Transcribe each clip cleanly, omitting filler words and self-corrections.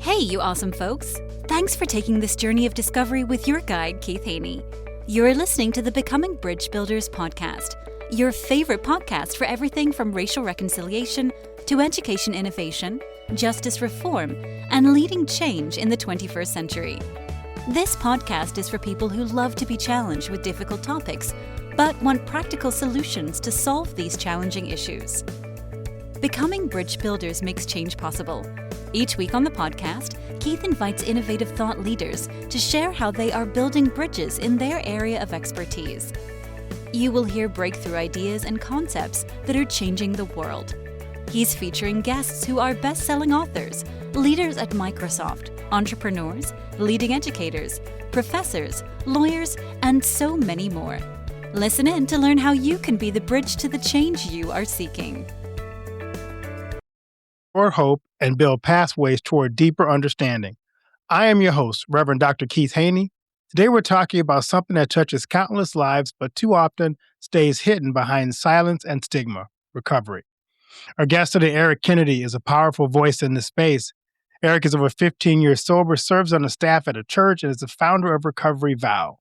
Hey, you awesome folks! Thanks for taking this journey of discovery with your guide, Keith Haney. You're listening to the Becoming Bridge Builders podcast, your favorite podcast for everything from racial reconciliation to education innovation, justice reform, and leading change in the 21st century. This podcast is for people who love to be challenged with difficult topics, but want practical solutions to solve these challenging issues. Becoming Bridge Builders makes change possible. Each week on the podcast, Keith invites innovative thought leaders to share how they are building bridges in their area of expertise. You will hear breakthrough ideas and concepts that are changing the world. He's featuring guests who are best-selling authors, leaders at Microsoft, entrepreneurs, leading educators, professors, lawyers, and so many more. Listen in to learn how you can be the bridge to the change you are seeking. Or hope and build pathways toward deeper understanding. I am your host, Reverend Dr. Keith Haney. Today we're talking about something that touches countless lives, but too often stays hidden behind silence and stigma: recovery. Our guest today, Eric Kennedy, is a powerful voice in this space. Eric is over 15 years sober, serves on the staff at a church, and is the founder of Recovery Vow,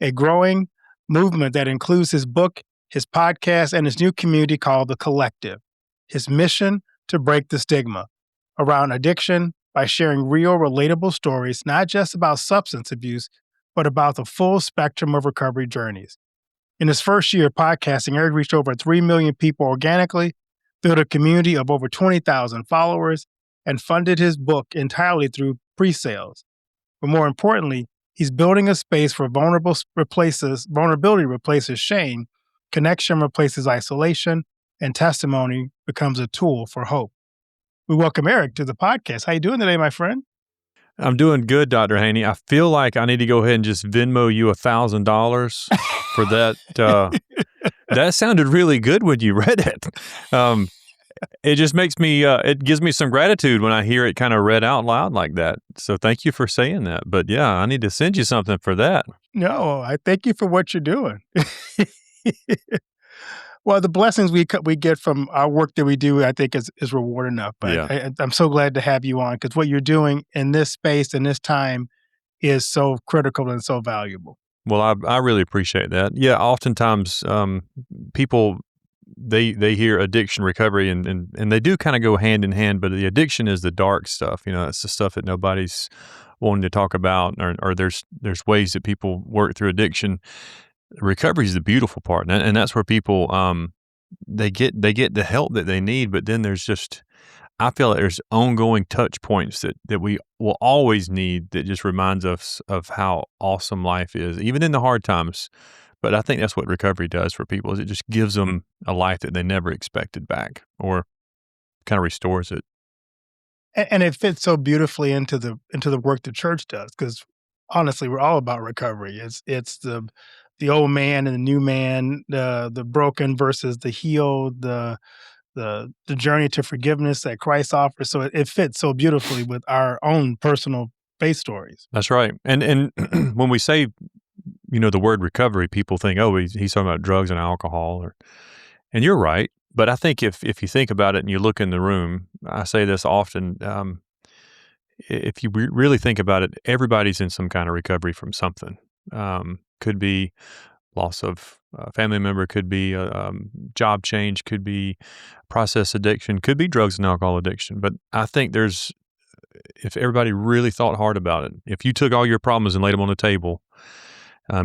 a growing movement that includes his book, his podcast, and his new community called The Collective. His mission: to break the stigma around addiction by sharing real, relatable stories, not just about substance abuse, but about the full spectrum of recovery journeys. In his first year of podcasting, Eric reached over 3 million people organically, built a community of over 20,000 followers, and funded his book entirely through pre-sales. But more importantly, he's building a space where vulnerability replaces shame, connection replaces isolation, and testimony becomes a tool for hope. We welcome Eric to the podcast. How you doing today, my friend? I'm doing good, Dr. Haney. I feel like I need to go ahead and just Venmo you $1,000 for that. That sounded really good when you read it. It just makes me, it gives me some gratitude when I hear it kind of read out loud like that. So thank you for saying that. But yeah, I need to send you something for that. No, I thank you for what you're doing. Well, the blessings we get from our work that we do, I think, is reward enough. But Yeah. I'm so glad to have you on, because what you're doing in this space and this time is so critical and so valuable. Well, I really appreciate that. Yeah, oftentimes people, they hear addiction recovery and they do kind of go hand in hand, but the addiction is the dark stuff. You know, it's the stuff that nobody's wanting to talk about, or there's ways that people work through addiction. Recovery is the beautiful part, and that's where people they get the help that they need. But then there's just, I feel like there's ongoing touch points that we will always need, that just reminds us of how awesome life is, even in the hard times. But I think that's what recovery does for people, is it just gives them a life that they never expected back, or kind of restores it. And it fits so beautifully into the work the church does, because honestly, we're all about recovery. It's the old man and the new man, the broken versus the healed, the journey to forgiveness that Christ offers. So it fits so beautifully with our own personal faith stories. That's right. And when we say, the word recovery, people think, oh, he's talking about drugs and alcohol, and you're right. But I think if you think about it and you look in the room, I say this often, if you really think about it, everybody's in some kind of recovery from something. Could be loss of a family member, could be a job change, could be process addiction, could be drugs and alcohol addiction. But I think if everybody really thought hard about it, if you took all your problems and laid them on the table,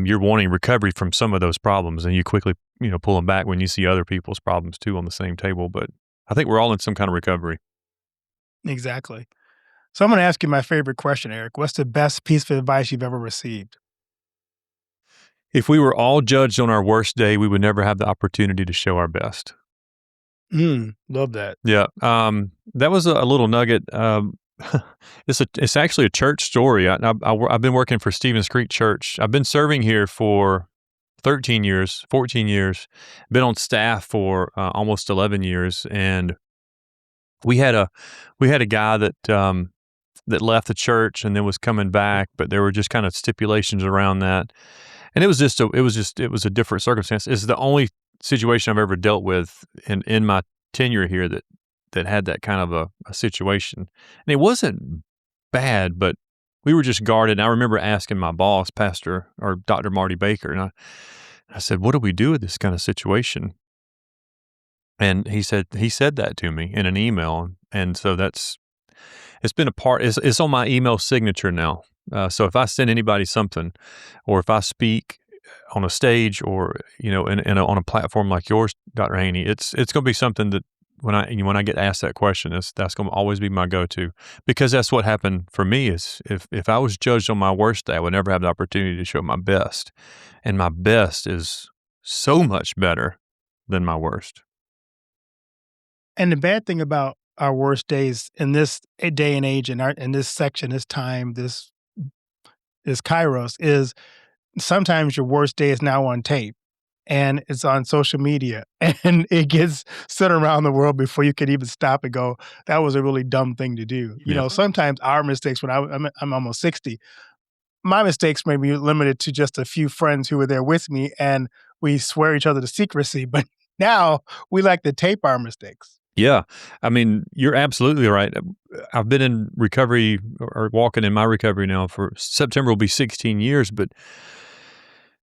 you're wanting recovery from some of those problems, and you quickly, pull them back when you see other people's problems too on the same table. But I think we're all in some kind of recovery. Exactly. So I'm going to ask you my favorite question, Eric. What's the best piece of advice you've ever received? If we were all judged on our worst day, we would never have the opportunity to show our best. Love that. Yeah. That was a little nugget. It's actually a church story. I've been working for Stevens Creek Church. I've been serving here for 14 years, been on staff for almost 11 years. And we had a guy that left the church and then was coming back, but there were just kind of stipulations around that. And it was a different circumstance. It's the only situation I've ever dealt with in my tenure here that had that kind of a situation. And it wasn't bad, but we were just guarded. And I remember asking my boss, Pastor or Dr. Marty Baker, and I said, "What do we do with this kind of situation?" And he said that to me in an email, and so it's been a part. It's on my email signature now. So if I send anybody something, or if I speak on a stage, or on a platform like yours, Dr. Haney, it's going to be something that when I get asked that question, that's going to always be my go-to, because that's what happened for me. Is if I was judged on my worst day, I would never have the opportunity to show my best, and my best is so much better than my worst. And the bad thing about our worst days in this day and age, in this section, this time, this Kairos, is sometimes your worst day is now on tape and it's on social media and it gets sent around the world before you can even stop and go, that was a really dumb thing to do. Yeah. Sometimes our mistakes, when I'm almost 60, my mistakes may be limited to just a few friends who were there with me and we swear each other to secrecy. But now we like to tape our mistakes. Yeah. I mean, you're absolutely right. I've been in recovery, or walking in my recovery now, for September will be 16 years, but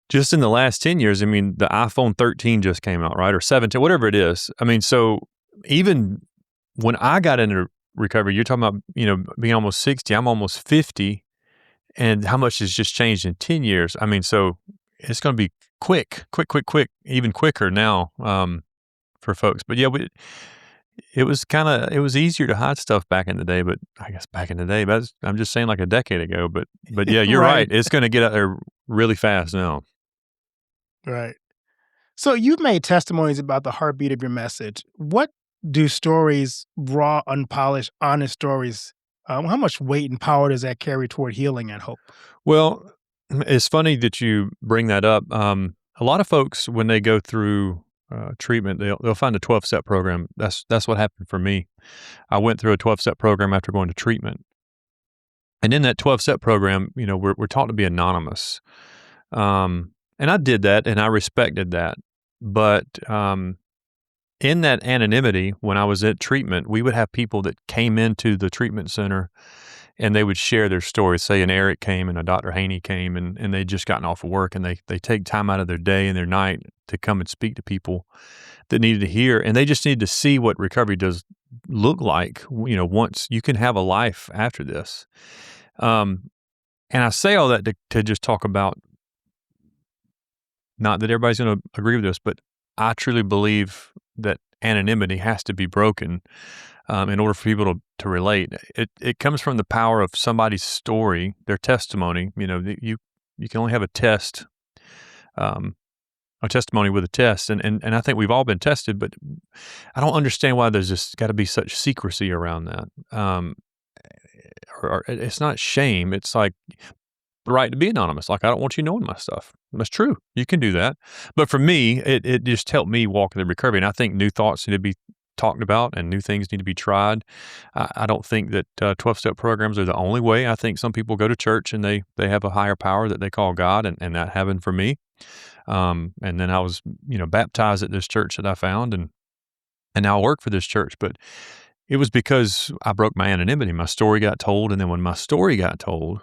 just in the last 10 years, I mean, the iPhone 13 just came out, right? Or 17, whatever it is. I mean, so even when I got into recovery, you're talking about, being almost 60, I'm almost 50, and how much has just changed in 10 years. I mean, so it's going to be quick, even quicker now for folks. But yeah, it was easier to hide stuff back in the day, but I guess back in the day, I'm just saying like a decade ago, but yeah, you're right. It's going to get out there really fast now. Right. So you've made testimonies about the heartbeat of your message. What do stories, raw, unpolished, honest stories, how much weight and power does that carry toward healing and hope? Well, it's funny that you bring that up. A lot of folks, when they go through treatment, they'll find a 12-step program. That's what happened for me. I went through a 12-step program after going to treatment. And in that 12-step program, we're taught to be anonymous. And I did that, and I respected that. But in that anonymity, when I was at treatment, we would have people that came into the treatment center, and they would share their stories. Say an Eric came and a Dr. Haney came, and they'd just gotten off of work, and they take time out of their day and their night to come and speak to people that needed to hear. And they just needed to see what recovery does look like, once you can have a life after this. And I say all that to just talk about, not that everybody's going to agree with this, but I truly believe that anonymity has to be broken in order for people to relate. It comes from the power of somebody's story, their testimony. You can only have a testimony with a test, and I think we've all been tested, but I don't understand why there's just got to be such secrecy around that. Or it's not shame. It's like the right to be anonymous. Like, I don't want you knowing my stuff. That's true. You can do that. But for me, it just helped me walk in the recovery. And I think new thoughts need to be talked about and new things need to be tried. I don't think that 12-step programs are the only way. I think some people go to church and they have a higher power that they call God, and that happened for me. And then I was, baptized at this church that I found, and now I work for this church. But it was because I broke my anonymity. My story got told, and then when my story got told,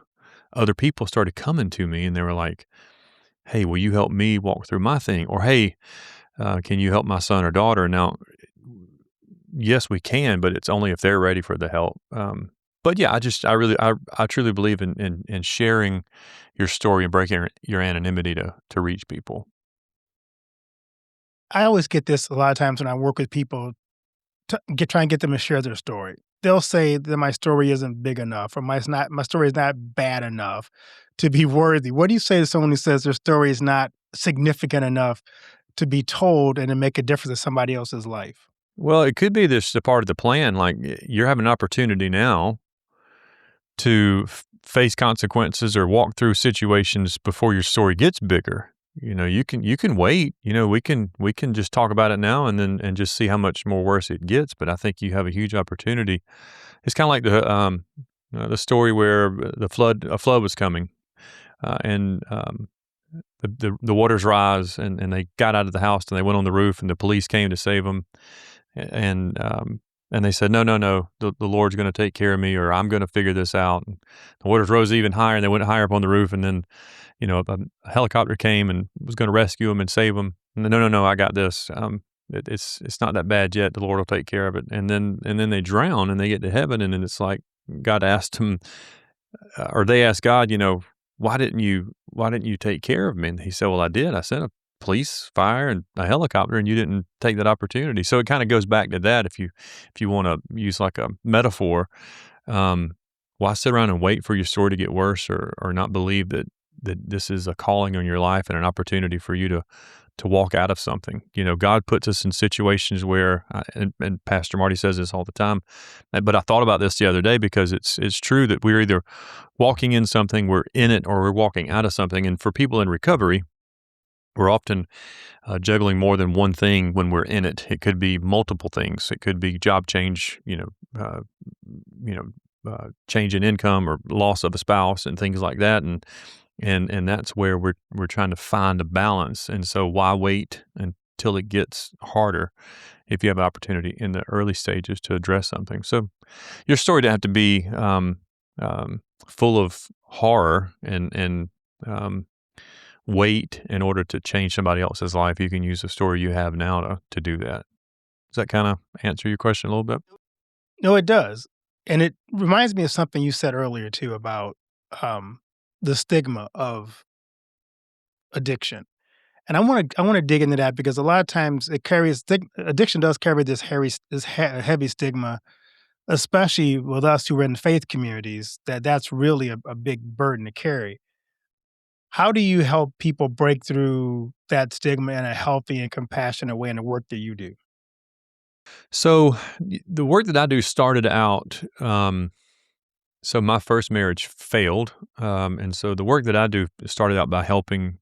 other people started coming to me, and they were like, "Hey, will you help me walk through my thing?" Or, "Hey, can you help my son or daughter?" Now, yes, we can, but it's only if they're ready for the help. But yeah, I truly believe in sharing your story and breaking your anonymity to reach people. I always get this a lot of times when I work with people, try and get them to share their story. They'll say that my story isn't big enough, or my story is not bad enough to be worthy. What do you say to someone who says their story is not significant enough to be told and to make a difference in somebody else's life? Well, it could be this a part of the plan. Like, you're having an opportunity now to face consequences or walk through situations before your story gets bigger. You can wait. We can just talk about it now and just see how much more worse it gets. But I think you have a huge opportunity. It's kind of like the story where a flood was coming, and the waters rise, and they got out of the house and they went on the roof, and the police came to save them, and and they said, no, the Lord's going to take care of me, or I'm going to figure this out. And the waters rose even higher, and they went higher up on the roof, and then, a helicopter came and was going to rescue them and save them. And then, no, I got this. It's not that bad yet. The Lord will take care of it. And then they drown, and they get to heaven, and then it's like God asked them, or they asked God, why didn't you take care of me? And he said, well, I did. I sent a police, fire, and a helicopter, and you didn't take that opportunity. So it kind of goes back to that. If you want to use like a metaphor, why sit around and wait for your story to get worse, or not believe that this is a calling on your life and an opportunity for you to walk out of something? God puts us in situations where, and Pastor Marty says this all the time, but I thought about this the other day because it's true that we're either walking in something, we're in it, or we're walking out of something. And for people in recovery, we're often juggling more than one thing when we're in it. It could be multiple things. It could be job change, change in income or loss of a spouse and things like that. And that's where we're trying to find a balance. And so why wait until it gets harder if you have an opportunity in the early stages to address something? So your story doesn't have to be full of horror and wait in order to change somebody else's life. You can use the story you have now to do that. Does that kind of answer your question a little bit? No, it does. And it reminds me of something you said earlier, too, about the stigma of addiction. And I want to dig into that because a lot of times addiction does carry this heavy stigma, especially with us who are in faith communities, that's really a big burden to carry. How do you help people break through that stigma in a healthy and compassionate way in the work that you do? So the work that I do started out, so my first marriage failed. And so the work that I do started out by helping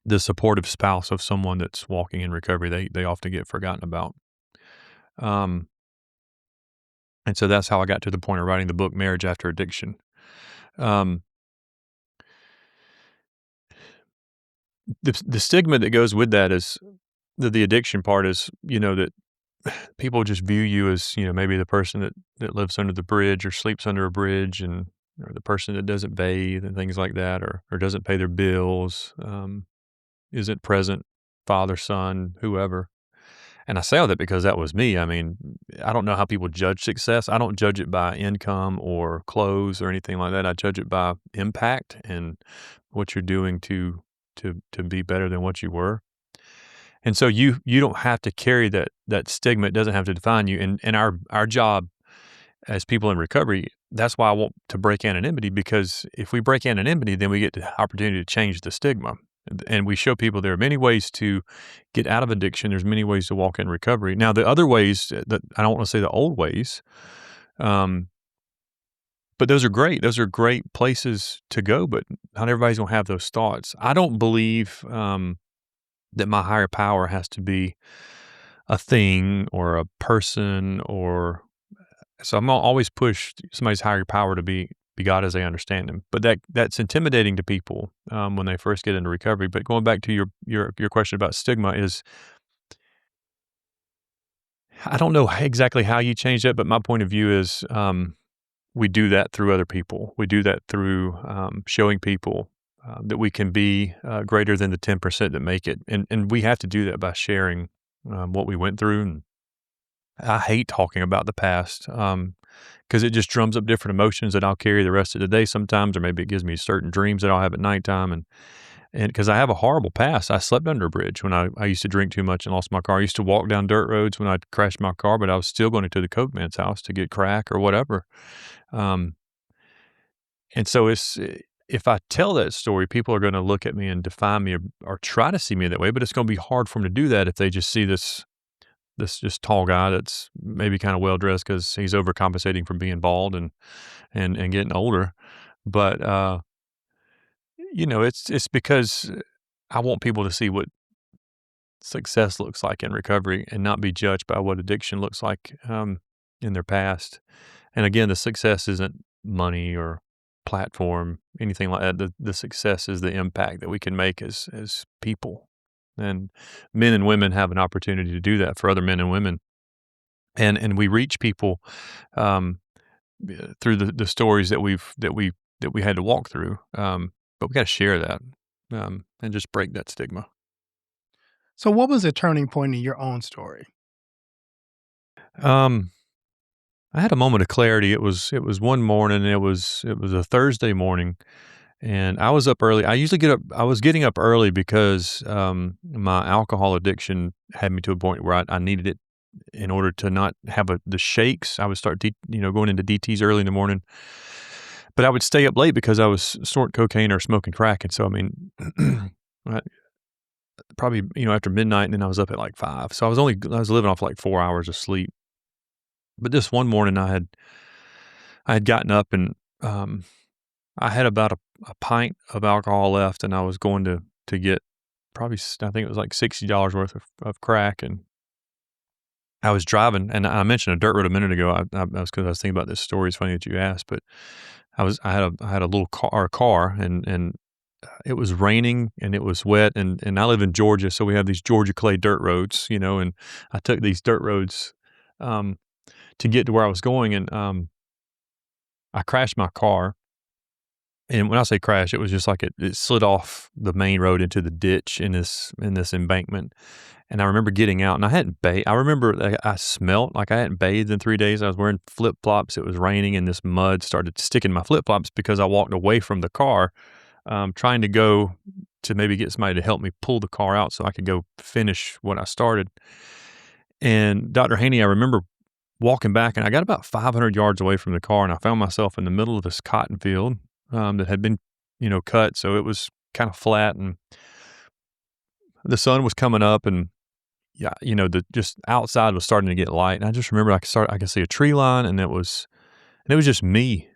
the supportive spouse of someone that's walking in recovery. They often get forgotten about. And so that's how I got to the point of writing the book, Marriage After Addiction. The stigma that goes with that is the addiction part is, that people just view you as, maybe the person that lives under the bridge or sleeps under a bridge, or the person that doesn't bathe and things like that, or doesn't pay their bills, isn't present, father, son, whoever. And I say all that because that was me. I mean, I don't know how people judge success. I don't judge it by income or clothes or anything like that. I judge it by impact and what you're doing to be better than what you were. And so you don't have to carry that stigma. It doesn't have to define you. And our job as people in recovery, that's why I want to break anonymity, because if we break anonymity, then we get the opportunity to change the stigma. And we show people there are many ways to get out of addiction. There's many ways to walk in recovery. Now, the other ways, that I don't want to say the old ways, but those are great. Those are great places to go, but not everybody's going to have those thoughts. I don't believe that my higher power has to be a thing or a person, so I'm always push somebody's higher power to be God as they understand him. But that's intimidating to people when they first get into recovery. But going back to your question about stigma is, I don't know exactly how you change that, but my point of view is we do that through other people. We do that through showing people that we can be greater than the 10% that make it. And we have to do that by sharing what we went through. And I hate talking about the past because it just drums up different emotions that I'll carry the rest of the day sometimes, or maybe it gives me certain dreams that I'll have at nighttime. And because I have a horrible past. I slept under a bridge when I used to drink too much and lost my car. I used to walk down dirt roads when I'd crashed my car, but I was still going to the coke man's house to get crack or whatever. And so if I tell that story, people are going to look at me and define me or try to see me that way, but it's going to be hard for them to do that if they just see this just tall guy that's maybe kind of well-dressed because he's overcompensating for being bald and getting older. But, it's because I want people to see what success looks like in recovery and not be judged by what addiction looks like in their past. And again, the success isn't money or platform, anything like that. The success is the impact that we can make as people. And men and women have an opportunity to do that for other men and women. and we reach people um, through the stories that we had to walk through. But we got to share that and just break that stigma. So, what was a turning point in your own story? Um, I had a moment of clarity. It was one morning. It was a Thursday morning, and I was up early. I usually get up. I was getting up early because my alcohol addiction had me to a point where I needed it in order to not have the shakes. I would start going into DTs early in the morning, but I would stay up late because I was snorting cocaine or smoking crack, and so I mean, I- probably after midnight, and then I was up at like 5. So I was living off like 4 hours of sleep. But this one morning, I had gotten up and I had about a pint of alcohol left, and I was going to get probably, I think it was like $60 worth of crack. And I was driving, and I mentioned a dirt road a minute ago. I was because I was thinking about this story. It's funny that you asked, but I had a little car, and it was raining and it was wet, and I live in Georgia, so we have these Georgia clay dirt roads, and I took these dirt roads to get to where I was going, and I crashed my car. And when I say crash, it was just like it slid off the main road into the ditch in this embankment. And I remember getting out, and I hadn't bathed. I remember I smelt like I hadn't bathed in 3 days. I was wearing flip flops. It was raining, and this mud started sticking to my flip flops because I walked away from the car, trying to go to maybe get somebody to help me pull the car out so I could go finish what I started. And Dr. Haney, I remember walking back, and I got about 500 yards away from the car, and I found myself in the middle of this cotton field that had been, cut. So it was kind of flat, and the sun was coming up, and yeah, the just outside was starting to get light. And I just remember I could see a tree line, and it was just me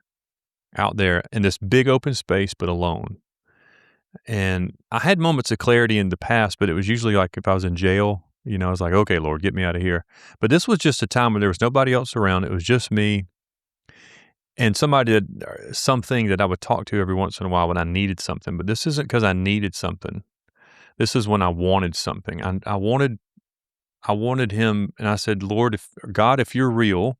out there in this big open space, but alone. And I had moments of clarity in the past, but it was usually like if I was in jail, I was like, okay, Lord, get me out of here. But this was just a time where there was nobody else around. It was just me and something that I would talk to every once in a while when I needed something. But this isn't because I needed something. This is when I wanted something. I wanted him, and I said, Lord, if you're real,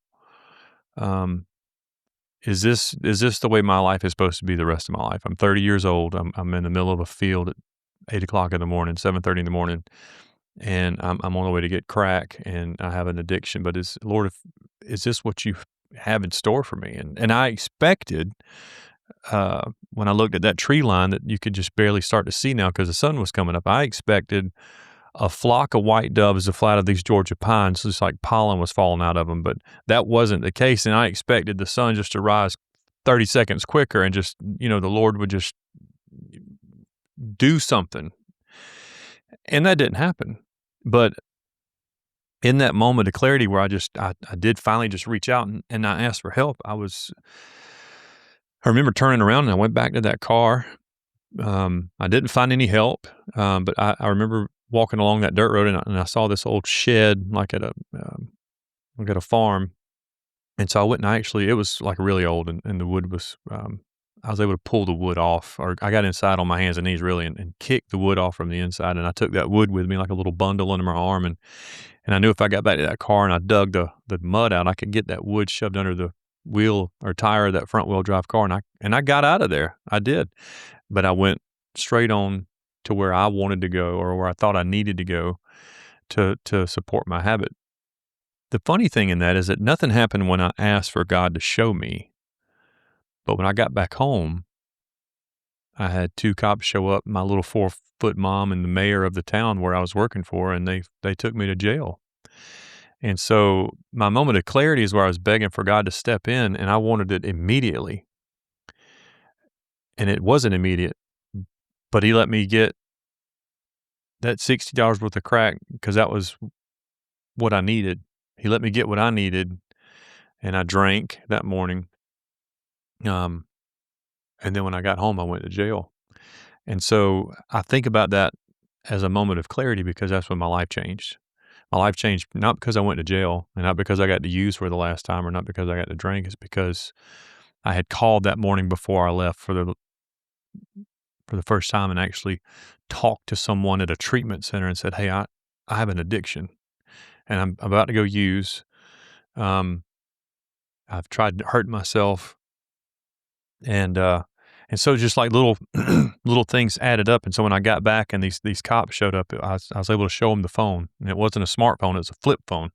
is this the way my life is supposed to be the rest of my life? I'm 30 years old. I'm in the middle of a field at 8 o'clock in the morning, 7:30 in the morning, and I'm on the way to get crack, and I have an addiction. But is this what you have in store for me? And I expected, when I looked at that tree line that you could just barely start to see now because the sun was coming up, I expected a flock of white doves to fly out of these Georgia pines, just like pollen was falling out of them. But that wasn't the case, and I expected the sun just to rise 30 seconds quicker, and just, the Lord would just do something. And that didn't happen. But in that moment of clarity where I did finally just reach out and I asked for help, I remember turning around and I went back to that car. I didn't find any help, but I remember walking along that dirt road and I saw this old shed like at a farm. And so I went and it was like really old, and the wood was, I was able to pull the wood off, or I got inside on my hands and knees really and kicked the wood off from the inside. And I took that wood with me like a little bundle under my arm. And I knew if I got back to that car and I dug the mud out, I could get that wood shoved under the wheel or tire of that front wheel drive car. And I got out of there. I did. But I went straight on to where I wanted to go, or where I thought I needed to go to support my habit. The funny thing in that is that nothing happened when I asked for God to show me. But when I got back home, I had 2 cops show up, my little 4-foot mom and the mayor of the town where I was working for, and they took me to jail. And so my moment of clarity is where I was begging for God to step in, and I wanted it immediately. And it wasn't immediate, but he let me get that $60 worth of crack because that was what I needed. He let me get what I needed, and I drank that morning. And then when I got home, I went to jail. And so I think about that as a moment of clarity because that's when my life changed. My life changed not because I went to jail and not because I got to use for the last time or not because I got to drink. It's because I had called that morning before I left for the first time and actually talked to someone at a treatment center and said, hey, I have an addiction and I'm about to go use, I've tried to hurt myself, and so just like little little things added up. And so when I got back and these cops showed up, I was able to show them the phone, and it wasn't a smartphone; it was a flip phone.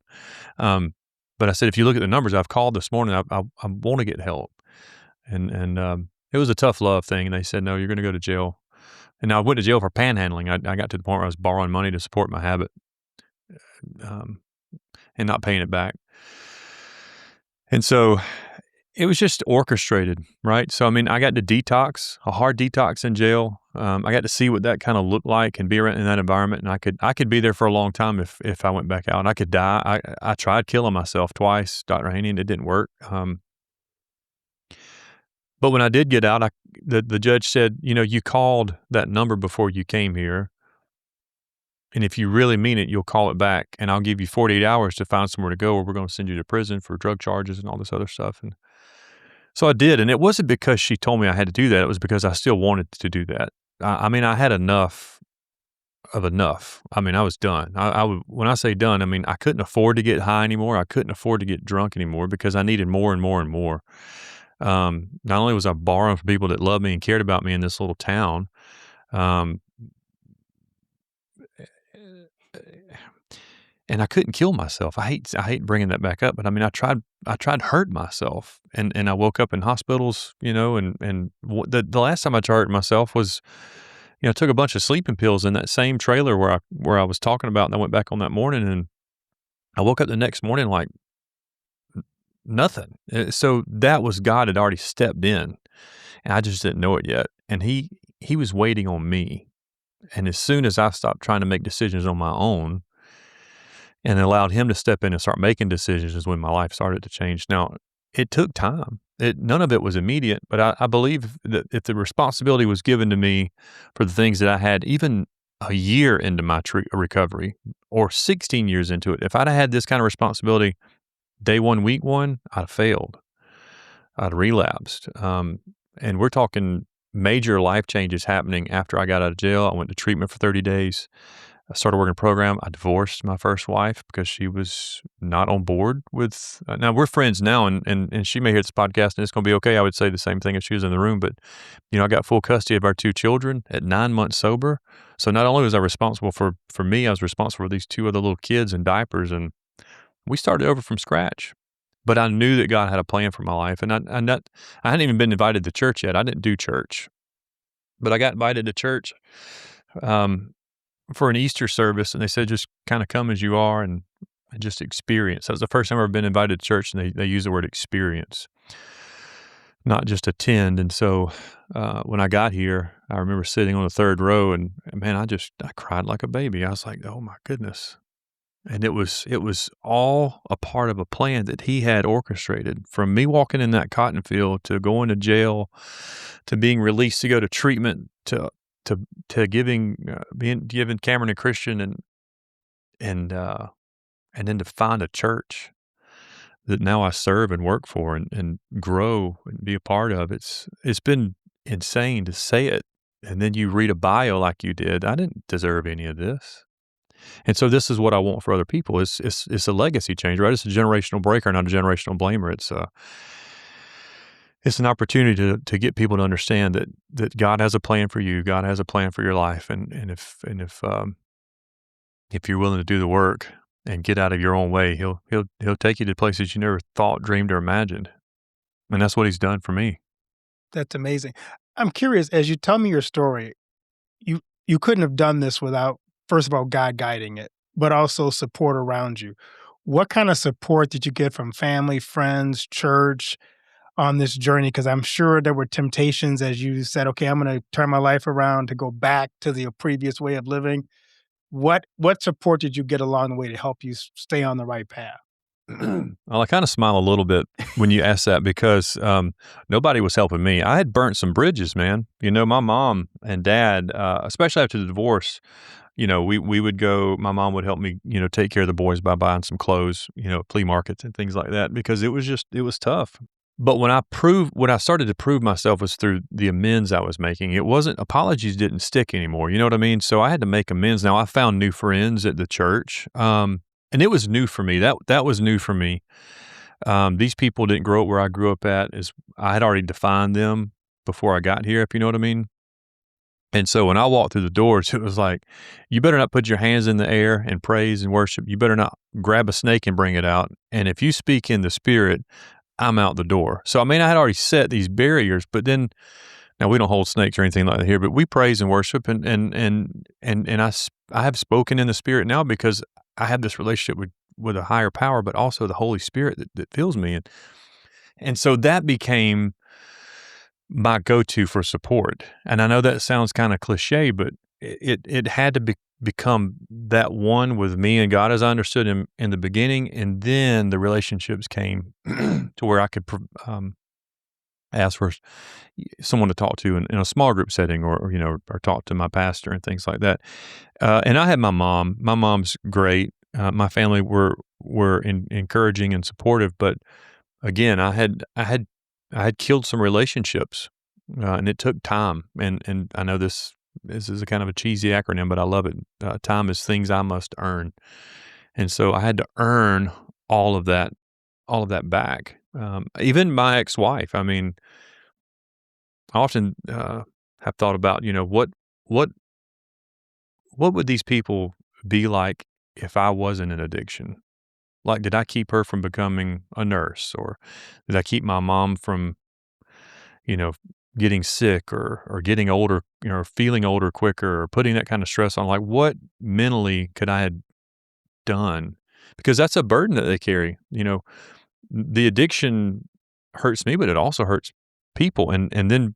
But I said, if you look at the numbers I've called this morning, I want to get help, and it was a tough love thing. And they said, no, you're going to go to jail. And I went to jail for panhandling. I got to the point where I was borrowing money to support my habit, and not paying it back. And so it was just orchestrated, right? So, I mean, I got to detox, a hard detox in jail. I got to see what that kind of looked like and be around in that environment. And I could be there for a long time if I went back out. And I could die. I tried killing myself twice, Dr. Haney, and it didn't work. But when I did get out, the judge said, you called that number before you came here. And if you really mean it, you'll call it back. And I'll give you 48 hours to find somewhere to go, or we're going to send you to prison for drug charges and all this other stuff. And so I did. And it wasn't because she told me I had to do that. It was because I still wanted to do that. I mean, I had enough of enough. I mean, I was done. When I say done, I mean, I couldn't afford to get high anymore. I couldn't afford to get drunk anymore because I needed more and more and more. Not only was I borrowing from people that loved me and cared about me in this little town, and I couldn't kill myself. I hate bringing that back up, but I mean, I tried to hurt myself, and I woke up in hospitals, and the last time I tried to hurt myself was, I took a bunch of sleeping pills in that same trailer where I was talking about, and I went back on that morning, and I woke up the next morning like nothing. So that was God had already stepped in, and I just didn't know it yet. And he was waiting on me. And as soon as I stopped trying to make decisions on my own and allowed him to step in and start making decisions is when my life started to change. Now, it took time. None of it was immediate, but I believe that if the responsibility was given to me for the things that I had, even a year into my recovery or 16 years into it, if I'd had this kind of responsibility day one, week one, I'd have failed. I'd have relapsed. And we're talking major life changes happening after I got out of jail. I went to treatment for 30 days. I started working a program. I divorced my first wife because she was not on board with, now we're friends now, and she may hear this podcast and it's going to be okay. I would say the same thing if she was in the room, but I got full custody of our 2 children at 9 months sober. So not only was I responsible for me, I was responsible for these 2 other little kids in diapers, and we started over from scratch. But I knew that God had a plan for my life, and I hadn't even been invited to church yet. I didn't do church, but I got invited to church for an Easter service, and they said, just kind of come as you are and just experience. That was the first time I've ever been invited to church, and they use the word experience, not just attend. And so when I got here, I remember sitting on the 3rd row, and man, I cried like a baby. I was like, oh my goodness. And it was all a part of a plan that he had orchestrated, from me walking in that cotton field to going to jail, to being released to go to treatment, to being given Cameron and Christian, and then to find a church that now I serve and work for and grow and be a part of. It's been insane to say it. And then you read a bio like you did. I didn't deserve any of this. And so this is what I want for other people. It's a legacy change, right? It's a generational breaker, not a generational blamer. It's an opportunity to get people to understand that God has a plan for you. God has a plan for your life. And if you're willing to do the work and get out of your own way, he'll take you to places you never thought, dreamed, or imagined. And that's what he's done for me. That's amazing. I'm curious, as you tell me your story, you couldn't have done this without, first of all, God guiding it, but also support around you. What kind of support did you get from family, friends, church on this journey? Because I'm sure there were temptations as you said, okay, I'm going to turn my life around to go back to the previous way of living. What support did you get along the way to help you stay on the right path? Well, I kind of smile a little bit when you ask that because nobody was helping me. I had burnt some bridges, man. My mom and dad, especially after the divorce, we would go, my mom would help me, take care of the boys by buying some clothes, flea markets and things like that, because it was tough. But when I started to prove myself was through the amends I was making. Apologies didn't stick anymore. You know what I mean? So I had to make amends. Now I found new friends at the church. And it was new for me. That was new for me. These people didn't grow up where I grew up at. I had already defined them before I got here, if you know what I mean. And so when I walked through the doors, it was like, you better not put your hands in the air and praise and worship. You better not grab a snake and bring it out. And if you speak in the spirit, I'm out the door. So, I mean, I had already set these barriers, but then, now we don't hold snakes or anything like that here, but we praise and worship, and I have spoken in the spirit now because I have this relationship with a higher power, but also the Holy Spirit that fills me. And so that became my go-to for support. And I know that sounds kind of cliche, but it had to become that one with me and God as I understood him in the beginning. And then the relationships came to where I could ask for someone to talk to in a small group setting, or talk to my pastor and things like that. And I had my mom. My mom's great. My family were encouraging and supportive, but again, I had killed some relationships, and it took time. And I know this is a kind of a cheesy acronym, but I love it. Time is things I must earn, and so I had to earn all of that back. Even my ex-wife. I mean, I often have thought about, what would these people be like if I wasn't in addiction? Like, did I keep her from becoming a nurse, or did I keep my mom from, getting sick or getting older, feeling older quicker, or putting that kind of stress on? Like, what mentally could I have done? Because that's a burden that they carry. The addiction hurts me, but it also hurts people. And then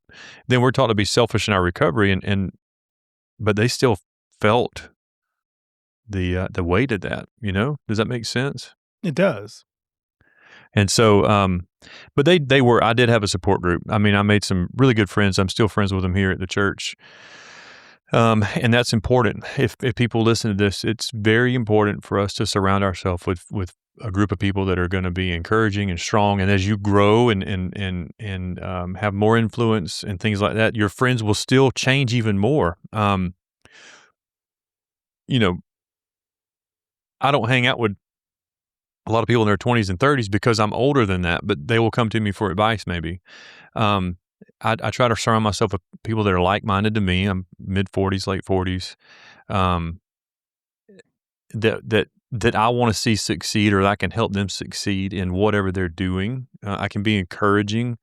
we're taught to be selfish in our recovery, but they still felt the weight of that. Does that make sense? It does. And so, but I did have a support group. I mean, I made some really good friends. I'm still friends with them here at the church. And that's important. If people listen to this, it's very important for us to surround ourselves with a group of people that are going to be encouraging and strong. And as you grow and have more influence and things like that, your friends will still change even more. I don't hang out with a lot of people in their 20s and 30s because I'm older than that, but they will come to me for advice maybe. I try to surround myself with people that are like-minded to me. I'm mid-40s, late 40s, that I want to see succeed, or that I can help them succeed in whatever they're doing. I can be encouraging.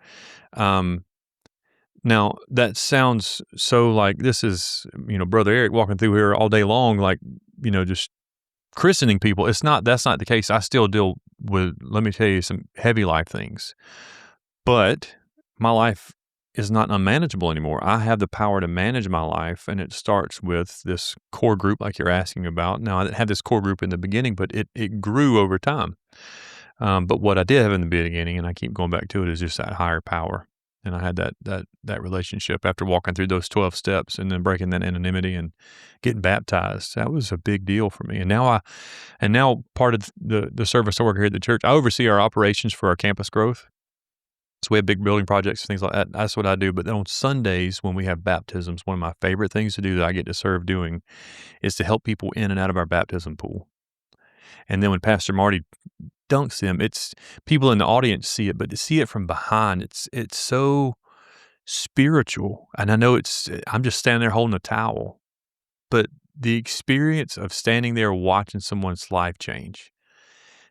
Now, that sounds so like this is, Brother Eric walking through here all day long, like, just christening people. That's not the case. I still deal with, let me tell you, some heavy life things. But my life is not unmanageable anymore. I have the power to manage my life, and it starts with this core group like you're asking about. Now, I didn't have this core group in the beginning, but it grew over time. But what I did have in the beginning, and I keep going back to it, is just that higher power. And I had that relationship after walking through those 12 steps and then breaking that anonymity and getting baptized. That was a big deal for me. And now part of the service I work here at the church, I oversee our operations for our campus growth. So we have big building projects, things like that. That's what I do. But then on Sundays, when we have baptisms, one of my favorite things to do that I get to serve doing is to help people in and out of our baptism pool. And then when Pastor Marty dunks them, it's people in the audience see it, but to see it from behind, it's so spiritual. And I know I'm just standing there holding a towel, but the experience of standing there watching someone's life change,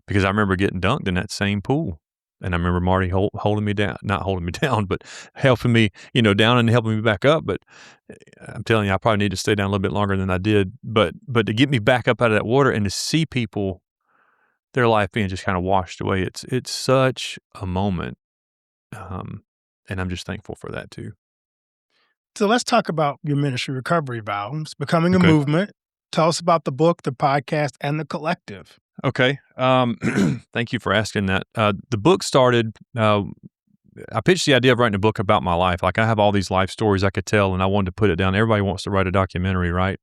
because I remember getting dunked in that same pool. And I remember Marty holding me down, not holding me down, but helping me, down and helping me back up. But I'm telling you, I probably need to stay down a little bit longer than I did. But to get me back up out of that water and to see people, their life being just kind of washed away, it's such a moment. And I'm just thankful for that too. So let's talk about your ministry, Recovery Vow. It's becoming a Okay. movement. Tell us about the book, the podcast, and the collective. Okay. Thank you for asking that. The book started, I pitched the idea of writing a book about my life. Like, I have all these life stories I could tell, and I wanted to put it down. Everybody wants to write a documentary, right?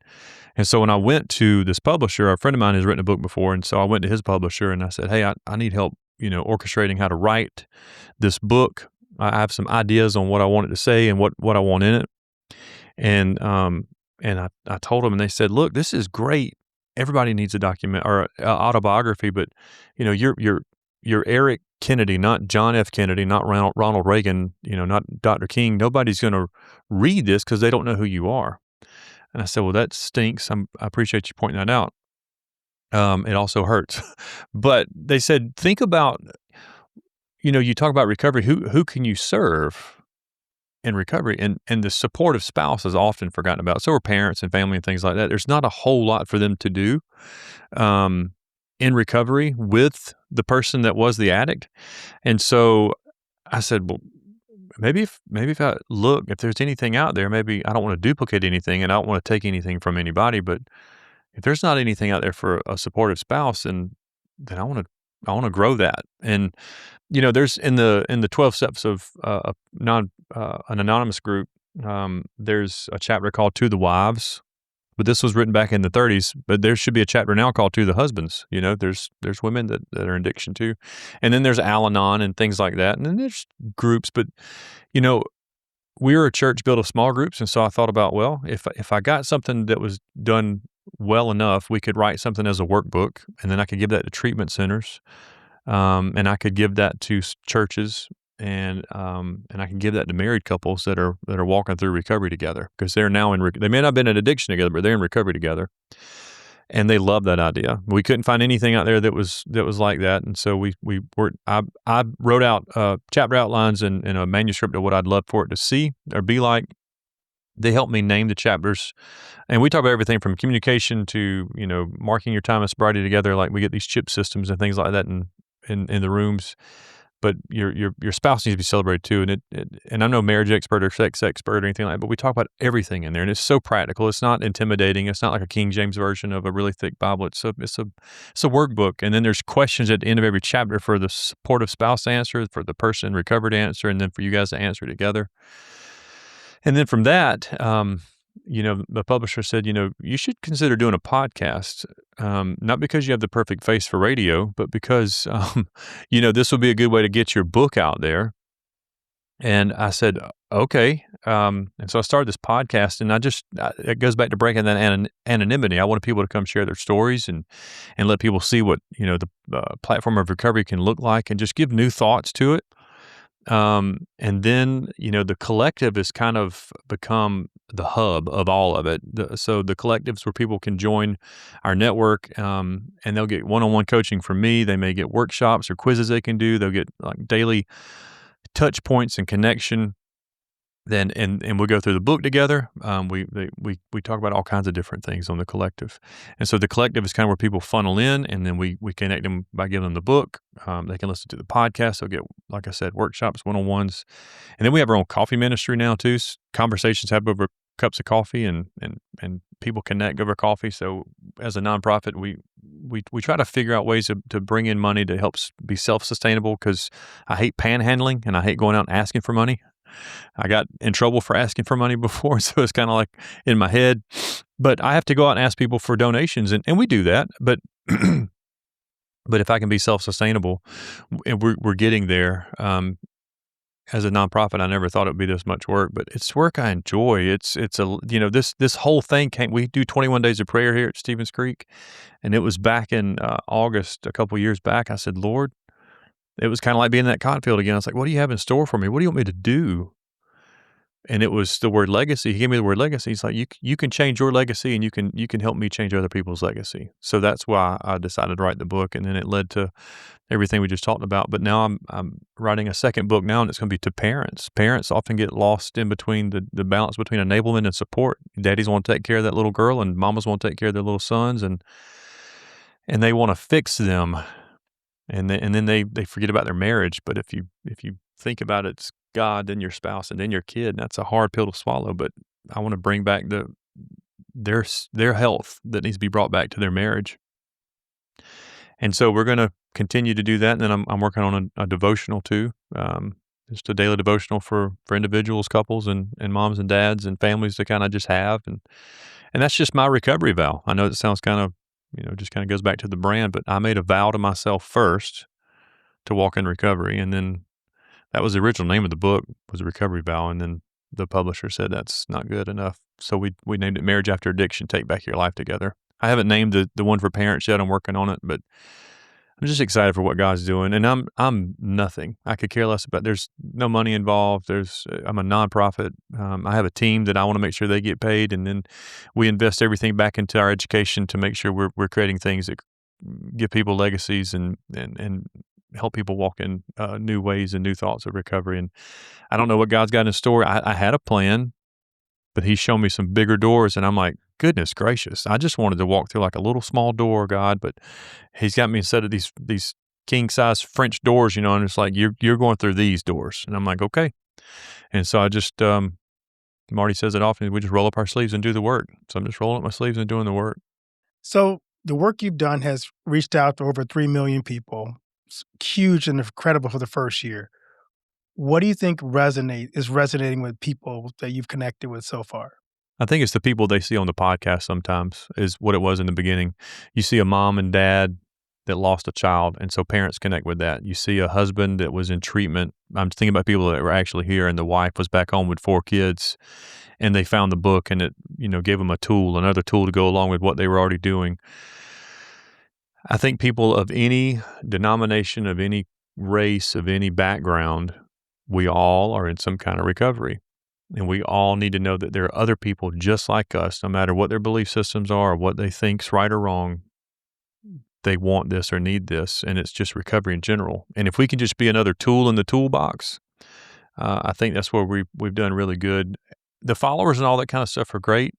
And so when I went to this publisher, a friend of mine has written a book before, and so I went to his publisher and I said, hey, I need help, orchestrating how to write this book. I have some ideas on what I want it to say and what I want in it. And I told them, and they said, look, this is great. Everybody needs a document or autobiography, but you're you're Eric Kennedy, not John F. Kennedy, not Ronald Reagan, not Dr. King. Nobody's going to read this because they don't know who you are. And I said, well, that stinks. I appreciate you pointing that out. It also hurts. But they said, think about, you talk about recovery. Who can you serve in recovery? And the supportive spouse is often forgotten about. So are parents and family and things like that. There's not a whole lot for them to do in recovery with the person that was the addict. And so I said, well, maybe if I look, if there's anything out there, maybe I don't want to duplicate anything and I don't want to take anything from anybody, but if there's not anything out there for a supportive spouse, then I want to grow that. And there's in the 12 steps of an anonymous group. There's a chapter called "To the Wives," but this was written back in the 30s. But there should be a chapter now called "To the Husbands." There's women that are in addiction too, and then there's Al-Anon and things like that, and then there's groups. But we were a church built of small groups, and so I thought about, well, if I got something that was done well enough, we could write something as a workbook, and then I could give that to treatment centers, and I could give that to churches, and I can give that to married couples that are walking through recovery together, because they're now they may not have been in addiction together, but they're in recovery together, and they love that idea. We couldn't find anything out there that was like that, and so I wrote out chapter outlines and a manuscript of what I'd love for it to see or be like. They helped me name the chapters, and we talk about everything from communication to marking your time of sobriety together. Like we get these chip systems and things like that in the rooms. But your spouse needs to be celebrated too, and I'm no marriage expert or sex expert or anything like that. But we talk about everything in there, and it's so practical. It's not intimidating. It's not like a King James version of a really thick Bible. It's a workbook, and then there's questions at the end of every chapter for the supportive spouse to answer, for the person in recovery to answer, and then for you guys to answer together. And then from that, the publisher said, you should consider doing a podcast, not because you have the perfect face for radio, but because, this would be a good way to get your book out there. And I said, okay. And so I started this podcast, and it goes back to breaking that anonymity. I wanted people to come share their stories and let people see what, the platform of recovery can look like, and just give new thoughts to it. And then, the collective has kind of become the hub of all of it. So the collectives where people can join our network, and they'll get one-on-one coaching from me. They may get workshops or quizzes they can do. They'll get like daily touch points and connection. Then, and we'll go through the book together. We talk about all kinds of different things on the collective. And so the collective is kind of where people funnel in, and then we connect them by giving them the book. They can listen to the podcast. They'll get, like I said, workshops, one-on-ones. And then we have our own coffee ministry now too. Conversations happen over cups of coffee, and people connect over coffee. So as a nonprofit, we try to figure out ways to bring in money to help be self-sustainable, because I hate panhandling and I hate going out and asking for money. I got in trouble for asking for money before, so it's kind of like in my head. But I have to go out and ask people for donations, and we do that. But if I can be self-sustainable, and we're getting there. As a nonprofit, I never thought it would be this much work, but it's work I enjoy. It's this whole thing we do 21 days of prayer here at Stevens Creek, and it was back in August, a couple years back. I said, Lord, it was kind of like being in that cotton field again. I was like, what do you have in store for me? What do you want me to do? And it was the word legacy. He gave me the word legacy. He's like, you can change your legacy, and you can help me change other people's legacy. So that's why I decided to write the book, and then it led to everything we just talked about. But now I'm writing a second book now, and it's going to be to parents. Parents often get lost in between the balance between enablement and support. Daddies want to take care of that little girl, and mamas want to take care of their little sons, and they want to fix them. And then they forget about their marriage. But if you think about it, it's God, then your spouse, and then your kid. And that's a hard pill to swallow. But I want to bring back their health that needs to be brought back to their marriage. And so we're going to continue to do that. And then I'm working on a devotional too, just a daily devotional for individuals, couples, and moms and dads and families to kind of just have. And that's just my recovery vow. I know it sounds kind of, just kind of goes back to the brand, but I made a vow to myself first to walk in recovery. And then that was the original name of the book, was a Recovery Vow. And then the publisher said that's not good enough. So we named it Marriage After Addiction, Take Back Your Life Together. I haven't named the one for parents yet. I'm working on it, but I'm just excited for what God's doing, and I'm nothing. I could care less about. There's no money involved. I'm a nonprofit. I have a team that I want to make sure they get paid, and then we invest everything back into our education to make sure we're creating things that give people legacies and help people walk in new ways and new thoughts of recovery. And I don't know what God's got in store. I had a plan, but He's shown me some bigger doors, and I'm like, goodness gracious! I just wanted to walk through like a little small door, God, but He's got me instead of these king size French doors, and it's like you're going through these doors, and I'm like, okay. And so I just Marty says it often. We just roll up our sleeves and do the work. So I'm just rolling up my sleeves and doing the work. So the work you've done has reached out to over 3 million people. It's huge and incredible for the first year. What do you think is resonating with people that you've connected with so far? I think it's the people they see on the podcast sometimes is what it was in the beginning. You see a mom and dad that lost a child, and so parents connect with that. You see a husband that was in treatment. I'm thinking about people that were actually here, and the wife was back home with 4 kids, and they found the book, and it gave them another tool to go along with what they were already doing. I think people of any denomination, of any race, of any background, we all are in some kind of recovery. And we all need to know that there are other people just like us, no matter what their belief systems are or what they think's right or wrong. They want this or need this, and it's just recovery in general. And if we can just be another tool in the toolbox, I think that's where we've done really good. The followers and all that kind of stuff are great.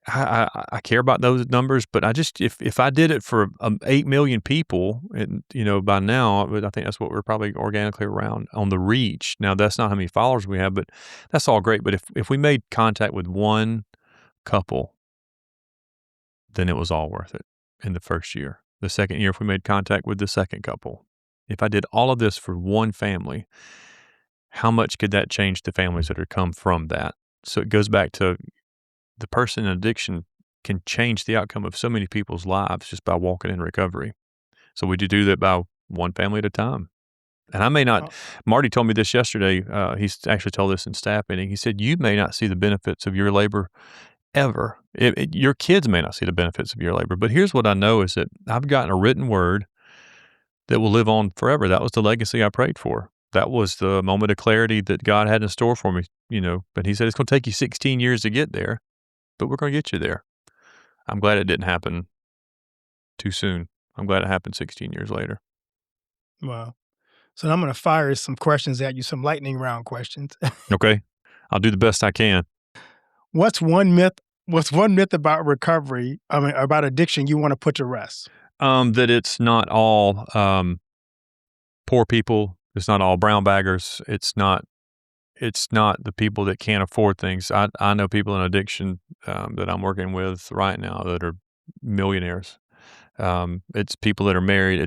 I care about those numbers, but if I did it for 8 million people, and by now, I think that's what we're probably organically around on the reach. Now, that's not how many followers we have, but that's all great. But if we made contact with one couple, then it was all worth it in the first year. The second year, if we made contact with the second couple, if I did all of this for one family, how much could that change the families that are come from that? So it goes back to the person in addiction can change the outcome of so many people's lives just by walking in recovery. So we do that by one family at a time. And I may not, Marty told me this yesterday. He's actually told this in staff meeting. He said, you may not see the benefits of your labor ever. Your kids may not see the benefits of your labor. But here's what I know is that I've gotten a written word that will live on forever. That was the legacy I prayed for. That was the moment of clarity that God had in store for me, But He said, it's going to take you 16 years to get there, but we're going to get you there. I'm glad it didn't happen too soon. I'm glad it happened 16 years later. Wow. So I'm going to fire some questions at you, some lightning round questions. Okay. I'll do the best I can. What's one myth about recovery, about addiction you want to put to rest? That it's not all poor people. It's not all brown baggers. It's not the people that can't afford things. I know people in addiction that I'm working with right now that are millionaires. It's people that are married.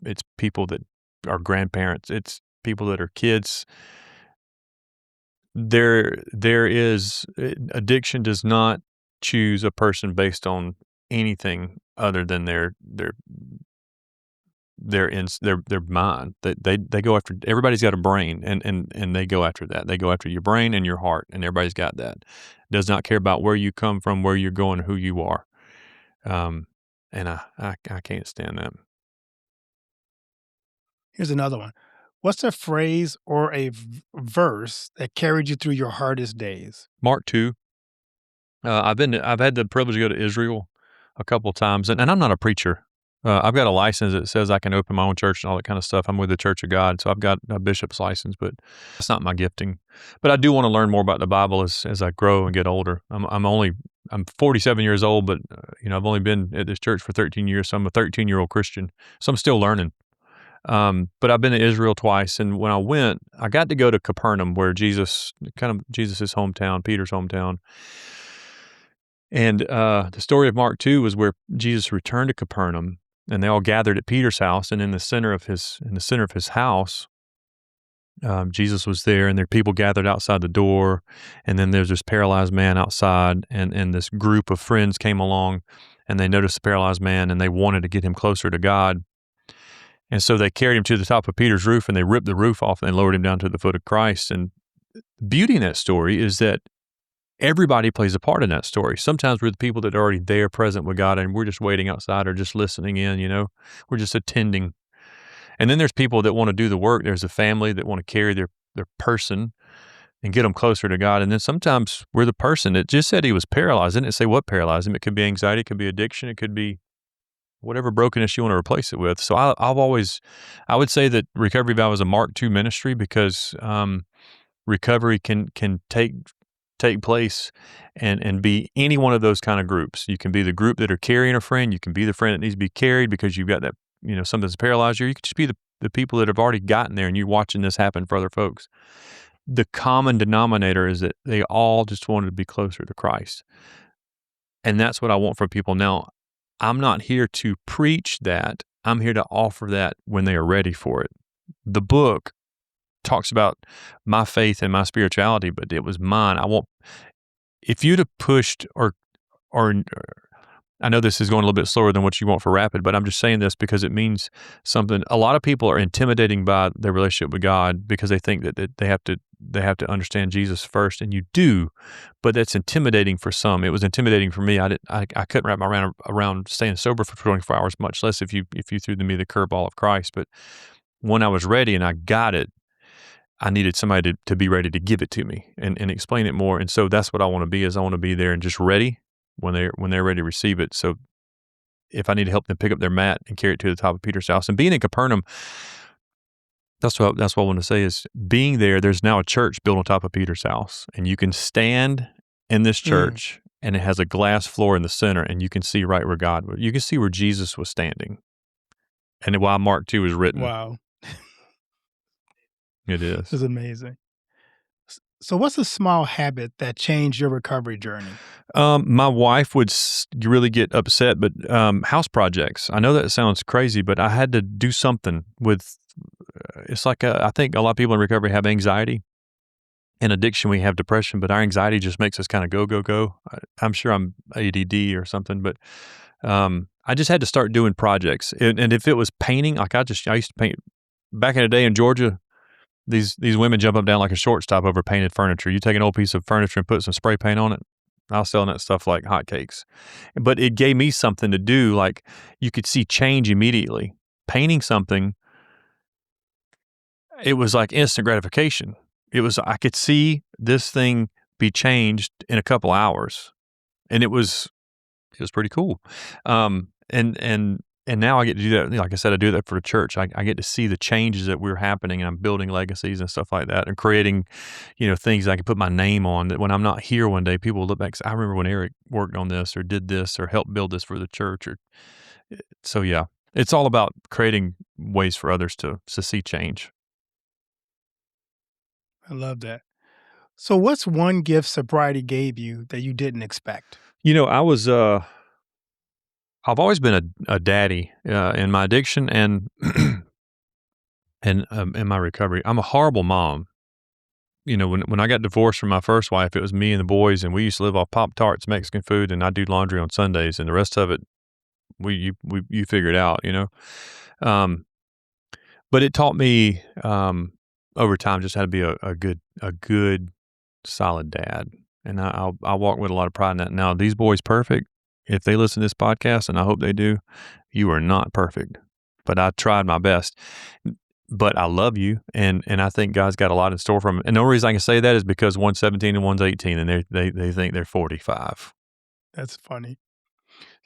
It's people that are grandparents. It's people that are kids. There is addiction does not choose a person based on anything other than their mind. They go after, everybody's got a brain and they go after that. They go after your brain and your heart, and everybody's got that. Does not care about where you come from, where you're going, who you are. And I can't stand that. Here's another one. What's a phrase or a verse that carried you through your hardest days? Mark 2. I've had the privilege to go to Israel a couple of times, and I'm not a preacher. I've got a license that says I can open my own church and all that kind of stuff. I'm with the Church of God, so I've got a bishop's license, but that's not my gifting. But I do want to learn more about the Bible as I grow and get older. I'm 47 years old, but I've only been at this church for 13 years, so I'm a 13-year-old Christian. So I'm still learning. But I've been to Israel twice, and when I went, I got to go to Capernaum, where Jesus' hometown, Peter's hometown. And the story of Mark 2 was where Jesus returned to Capernaum, and they all gathered at Peter's house, and in the center of his house, Jesus was there, and there were people gathered outside the door, and then there's this paralyzed man outside, and this group of friends came along, and they noticed the paralyzed man, and they wanted to get him closer to God. And so they carried him to the top of Peter's roof, and they ripped the roof off and lowered him down to the foot of Christ. And the beauty in that story is that everybody plays a part in that story. Sometimes we're the people that are already there present with God and we're just waiting outside or just listening in, we're just attending. And then there's people that want to do the work. There's a family that want to carry their person and get them closer to God. And then sometimes we're the person that just said he was paralyzed. Didn't it say what paralyzed him? It could be anxiety, it could be addiction, it could be whatever brokenness you want to replace it with. So I would say that Recovery Vow is a Mark II ministry because recovery can take place and be any one of those kind of groups. You can be the group that are carrying a friend. You can be the friend that needs to be carried because you've got that, something that's paralyzed you. You could just be the people that have already gotten there and you're watching this happen for other folks. The common denominator is that they all just wanted to be closer to Christ. And that's what I want for people. Now, I'm not here to preach that. I'm here to offer that when they are ready for it. The book talks about my faith and my spirituality, but it was mine. If you'd have pushed or I know this is going a little bit slower than what you want for rapid, but I'm just saying this because it means something. A lot of people are intimidating by their relationship with God because they think that they have to understand Jesus first, and you do, but that's intimidating for some. It was intimidating for me. I couldn't wrap my mind around staying sober for 24 hours, much less if you threw me the curveball of Christ. But when I was ready and I got it, I needed somebody to be ready to give it to me and explain it more. And so that's what I want to be. I want to be there and just ready when they're ready to receive it. So if I need to help them pick up their mat and carry it to the top of Peter's house, and being in Capernaum, that's what I want to say is being there. There's now a church built on top of Peter's house, and you can stand in this church, and it has a glass floor in the center, and you can see right where you can see where Jesus was standing, and why Mark II was written. Wow, it is. It's amazing. So what's a small habit that changed your recovery journey? My wife would really get upset, but house projects. I know that sounds crazy, but I had to do something with. It's like I think a lot of people in recovery have anxiety. In addiction, we have depression, but our anxiety just makes us kind of go. I'm sure I'm ADD or something, but I just had to start doing projects. And if it was painting, like I used to paint back in the day in Georgia. These women jump up and down like a shortstop over painted furniture. You take an old piece of furniture and put some spray paint on it. I was selling that stuff like hotcakes. But it gave me something to do. Like you could see change immediately. Painting something, it was like instant gratification. I could see this thing be changed in a couple hours. And it was pretty cool. And now I get to do that. Like I said, I do that for the church. I get to see the changes that we're happening, and I'm building legacies and stuff like that, and creating, things I can put my name on. That when I'm not here one day, people will look back and say, "I remember when Eric worked on this, or did this, or helped build this for the church." So yeah, it's all about creating ways for others to see change. I love that. So what's one gift sobriety gave you that you didn't expect? I've always been a daddy in my addiction and in my recovery. I'm a horrible mom. When I got divorced from my first wife, it was me and the boys, and we used to live off Pop-Tarts, Mexican food, and I do laundry on Sundays, and the rest of it, you figure it out, But it taught me over time just how to be a good, solid dad, and I walk with a lot of pride in that. Now, these boys perfect. If they listen to this podcast, and I hope they do, you are not perfect, but I tried my best. But I love you, and I think God's got a lot in store for them. And the only reason I can say that is because one's 17 and one's 18, and they think they're 45. That's funny.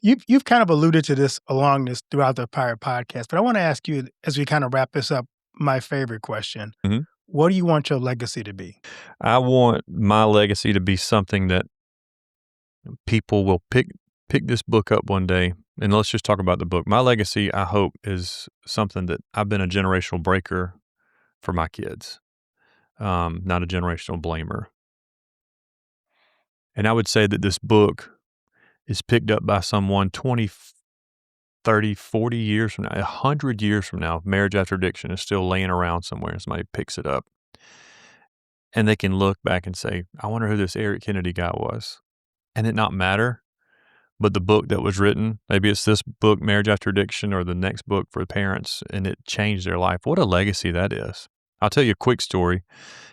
You've kind of alluded to this throughout the prior podcast, but I want to ask you, as we kind of wrap this up, my favorite question. Mm-hmm. What do you want your legacy to be? I want my legacy to be something that people will pick this book up one day, and let's just talk about the book. My legacy, I hope, is something that I've been a generational breaker for my kids, not a generational blamer. And I would say that this book is picked up by someone 20, 30, 40 years from now, 100 years from now. Marriage After Addiction is still laying around somewhere, and somebody picks it up. And they can look back and say, I wonder who this Eric Kennedy guy was. And it not matter. But the book that was written, maybe it's this book, Marriage After Addiction, or the next book for parents, and it changed their life. What a legacy that is. I'll tell you a quick story.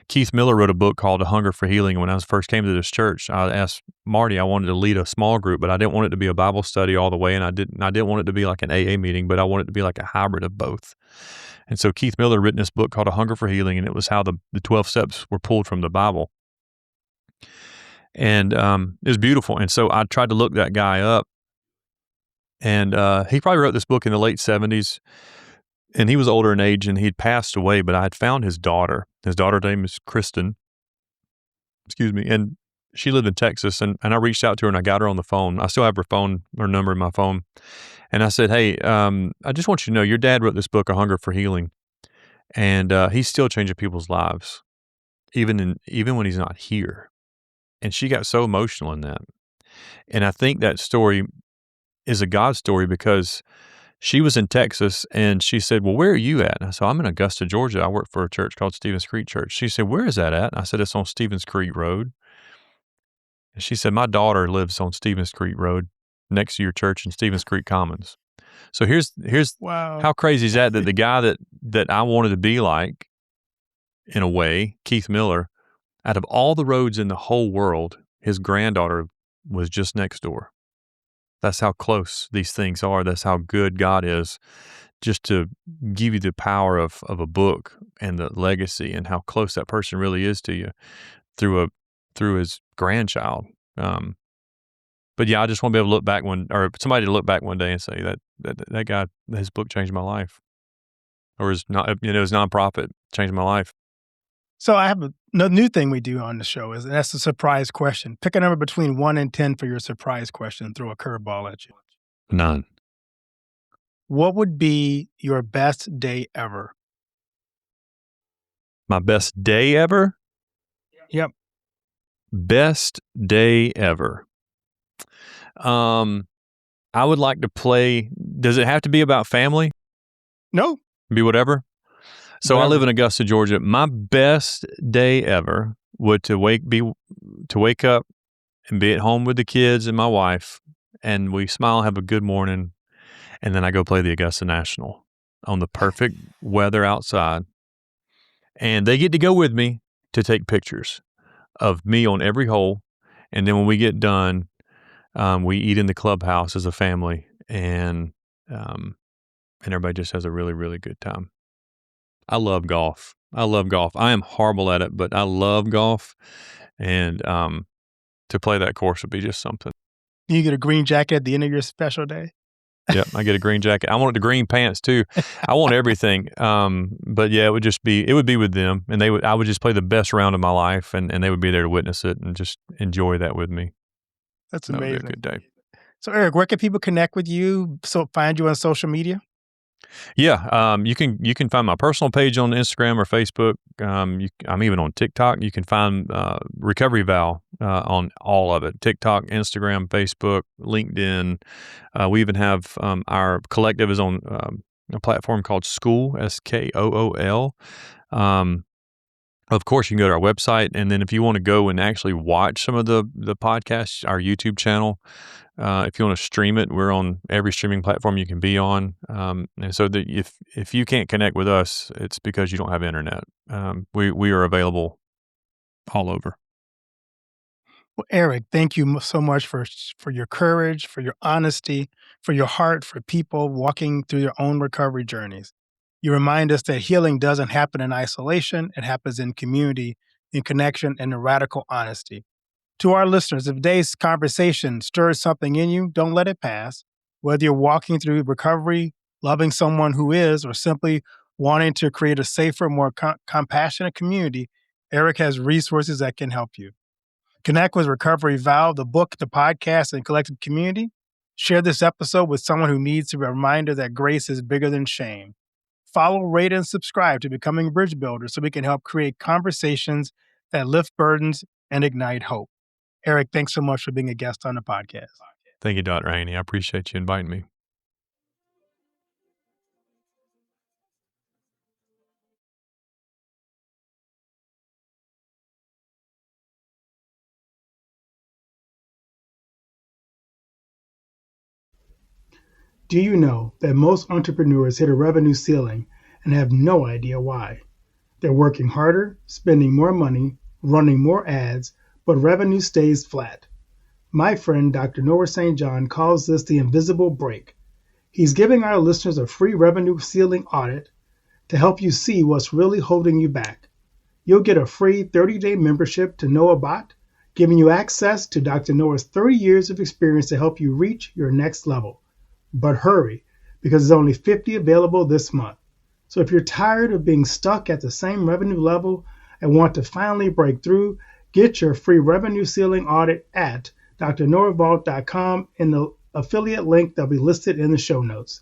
Keith Miller wrote a book called A Hunger for Healing. When I first came to this church, I asked Marty, I wanted to lead a small group, but I didn't want it to be a Bible study all the way, and I didn't want it to be like an AA meeting, but I wanted it to be like a hybrid of both. And so Keith Miller written this book called A Hunger for Healing, and it was how the 12 steps were pulled from the Bible. And it was beautiful. And so I tried to look that guy up, and he probably wrote this book in the late 70s. And he was older in age, and he'd passed away, but I had found his daughter. His daughter's name is Kristen. And she lived in Texas, and I reached out to her, and I got her on the phone. I still have her number in my phone. And I said, hey, I just want you to know, your dad wrote this book, A Hunger for Healing, and he's still changing people's lives, even when he's not here. And she got so emotional in that. And I think that story is a God story because she was in Texas, and she said, well, where are you at? And I said, I'm in Augusta, Georgia. I work for a church called Stevens Creek Church. She said, where is that at? And I said, it's on Stevens Creek Road. And she said, my daughter lives on Stevens Creek Road next to your church in Stevens Creek Commons. So here's Wow. How crazy is that the guy that I wanted to be like, in a way, Keith Miller, out of all the roads in the whole world, his granddaughter was just next door. That's how close these things are. That's how good God is, just to give you the power of a book and the legacy and how close that person really is to you through his grandchild. But yeah, I just want to be able to look back somebody to look back one day and say that guy, his book changed my life, or his nonprofit changed my life. So I have a new thing we do on the show, and that's the surprise question. Pick a number between 1 and 10 for your surprise question and throw a curveball at you. 9. What would be your best day ever? My best day ever? Yep. Best day ever. I would like to play. Does it have to be about family? No. Be whatever. So Whatever. I live in Augusta, Georgia. My best day ever would to wake up and be at home with the kids and my wife, and we smile, have a good morning, and then I go play the Augusta National on the perfect weather outside, and they get to go with me to take pictures of me on every hole, and then when we get done, we eat in the clubhouse as a family, and everybody just has a really, really good time. I love golf. I am horrible at it, but I love golf. And to play that course would be just something. You get a green jacket at the end of your special day? Yep, I get a green jacket. I want the green pants too. I want everything. But yeah, it would be with them. And I would just play the best round of my life, and they would be there to witness it and just enjoy that with me. That's amazing. That would be a good day. So Eric, where can people connect with you? So find you on social media? Yeah, you can find my personal page on Instagram or Facebook. I'm even on TikTok. You can find Recovery Vow on all of it: TikTok, Instagram, Facebook, LinkedIn. We even have our collective is on a platform called School, SKOOL. Of course, you can go to our website, and then if you want to go and actually watch some of the podcasts, our YouTube channel. If you want to stream it, we're on every streaming platform you can be on. And so if you can't connect with us, it's because you don't have internet. We are available all over. Well, Eric, thank you so much for your courage, for your honesty, for your heart for people walking through their own recovery journeys. You remind us that healing doesn't happen in isolation. It happens in community, in connection, and in radical honesty. To our listeners, if today's conversation stirs something in you, don't let it pass. Whether you're walking through recovery, loving someone who is, or simply wanting to create a safer, more compassionate community, Eric has resources that can help you. Connect with Recovery Vow, the book, the podcast, and collective community. Share this episode with someone who needs a reminder that grace is bigger than shame. Follow, rate, and subscribe to Becoming Bridge Builders so we can help create conversations that lift burdens and ignite hope. Eric, thanks so much for being a guest on the podcast. Thank you, Dr. Haney. I appreciate you inviting me. Do you know that most entrepreneurs hit a revenue ceiling and have no idea why? They're working harder, spending more money, running more ads, but revenue stays flat. My friend Dr. Noah St. John calls this the invisible break. He's giving our listeners a free revenue ceiling audit to help you see what's really holding you back. You'll get a free 30-day membership to NoahBot, giving you access to Dr. Noah's 30 years of experience to help you reach your next level. But hurry, because there's only 50 available this month. So if you're tired of being stuck at the same revenue level and want to finally break through, get your free revenue ceiling audit at drnoahvault.com in the affiliate link that'll be listed in the show notes.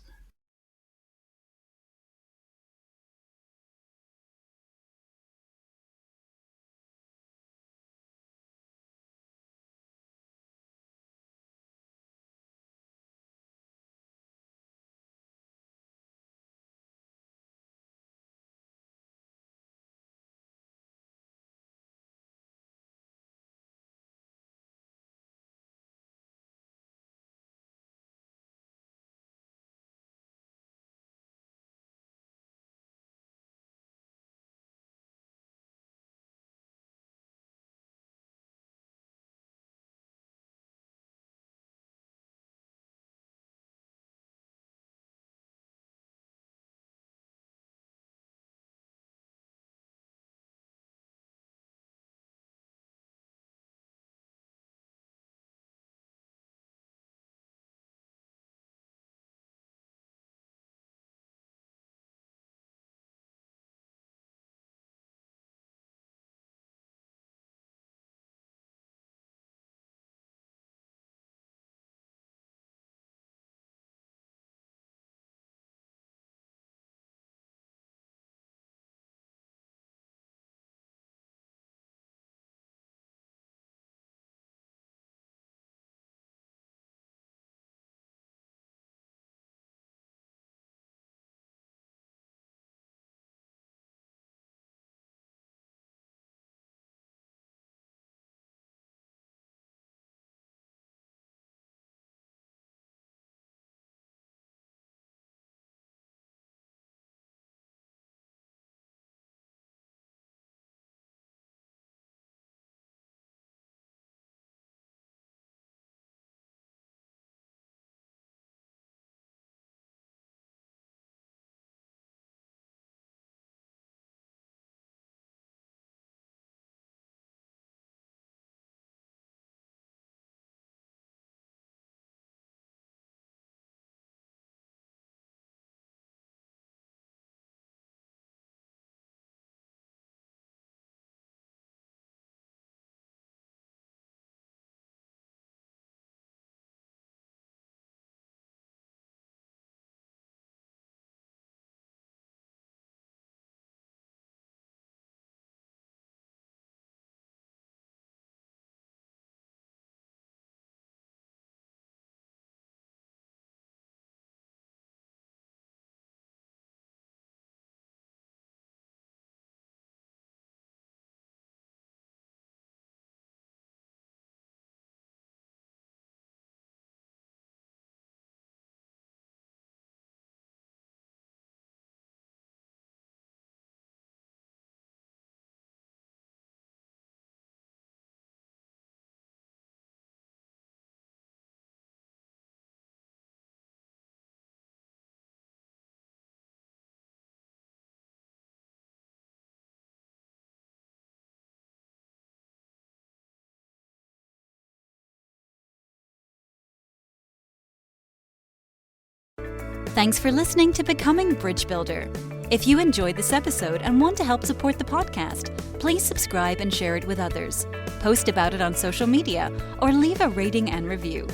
Thanks for listening to Becoming Bridge Builder. If you enjoyed this episode and want to help support the podcast, please subscribe and share it with others. Post about it on social media or leave a rating and review.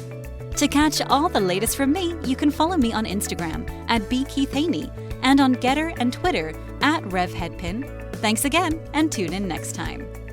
To catch all the latest from me, you can follow me on Instagram at bkeithhaney and on Getter and Twitter at RevHeadpin. Thanks again and tune in next time.